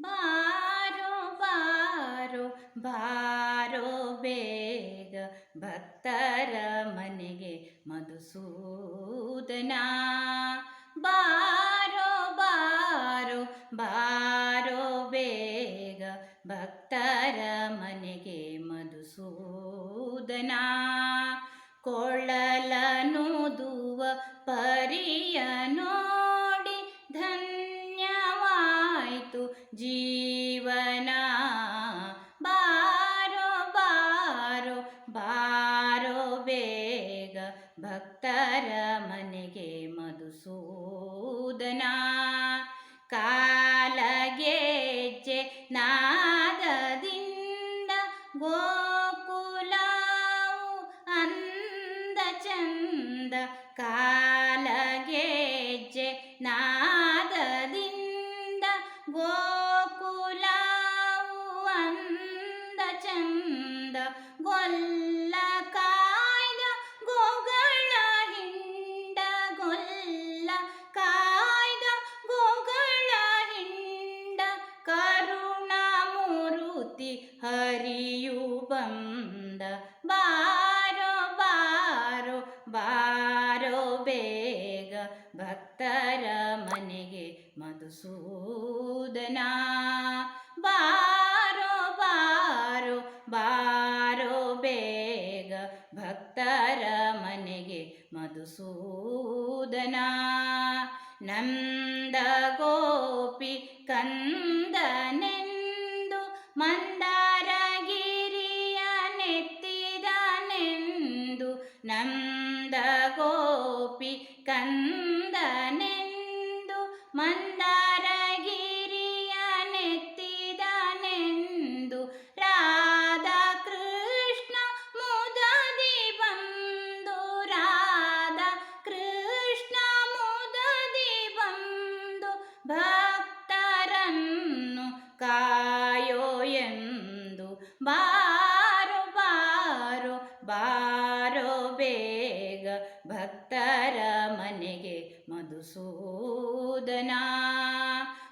ಬಾರೋ ಬಾರೋ ಬಾರೋ ಬೇಗ ಭಕ್ತರ ಮನೆಗೆ ಮಧುಸೂದನ. ಬಾರೋ ಬಾರೋ ಬಾರೋ ಬೇಗ ಭಕ್ತರ ಮನೆಗೆ ಮಧುಸೂದನ. ಕೊಳ್ಳಲನುದುವ ಪರಿಯ ನೋಡಿ ಧನ್ಯವಾಯಿತು ಜೀವನ. ಬಾರೋ ಬಾರೋ ಬಾರೋ ಬೇಗ ಭಕ್ತರ ಮನೆಗೆ ಮಧುಸೂದನ. ಕಾಲಗೆಜ್ಜೆ ನಾದದಿಂದ ಗೋಕುಲವು ಅಂದ ಚಂದ. ಕಾಲಗೆಜ್ಜೆ ನಾದದಿಂದ ಗೋಕುಲವು ಅಂದ ಚಂದ. ಗೊಲ್ಲ ಕಾಯ್ದ ಗೋಗಳ ಹಿಂಡ, ಗೊಲ್ಲ ಕಾಯ್ದ ಗೋಗಳ ಹಿಂಡ. ಕರುಣಾಮೂರ್ತಿ ಹರಿಯು ಬಂದ. ಬಾರೋ ಬಾರೋ ಬಾರೋ ಬೇಗ ಭಕ್ತರ ಮನೆಗೆ ಮಧುಸೂದನ. ಬಾರೋ ಬಾರೋ ಬಾರೋ ಬೇಗ ಭಕ್ತರ ಮನೆಗೆ ಮಧುಸೂದನ. ನಂದ ಗೋಪಿ ಕಂದನೆಂದು ಮಂದಾರಗಿರಿಯ ನೆತ್ತಿದನೆಂದು. ನಂದ ಗೋಪಿ ಕಂದನೆಂದು ಮಂದಾರಗಿರಿಯ ನೆತ್ತಿದನೆಂದು. ರಾಧಾ ಕೃಷ್ಣ ಮುದದಿ ಬಂದು, ರಾಧಾ ಕೃಷ್ಣ ಮುದದಿ ಬಂದು ಭಕ್ತರನ್ನು ಕಾಯೋ ಎಂದು. ಬಾರೋ ಬಾರೋ ಬಾರೋ ಬೇಗ ಭಕ್ತರ ಮನೆಗೆ ಮಧುಸೂದನ.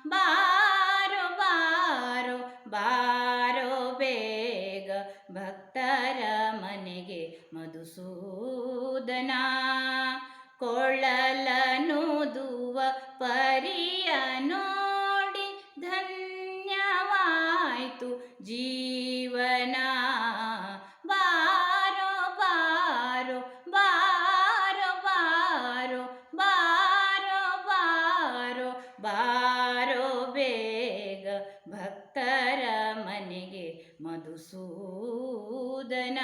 ಬಾರೋ ಬಾರೋ ಬಾರೋ ಬೇಗ ಭಕ್ತರ ಮನೆಗೆ ಮಧುಸೂದನ. ಕೊಳ್ಳಲನುದುವ ಪರಿಯ ನೋಡಿ ಧನ್ಯವಾಯಿತು ಜೀವನ. ಬಾರೋ ಬಾರೋ ಬಾರೋ ಬಾರೋ ಬಾರೋ ಬಾರೋ ಬಾರೋ ಬೇಗ ಭಕ್ತರ ಮನೆಗೆ ಮಧುಸೂದನ.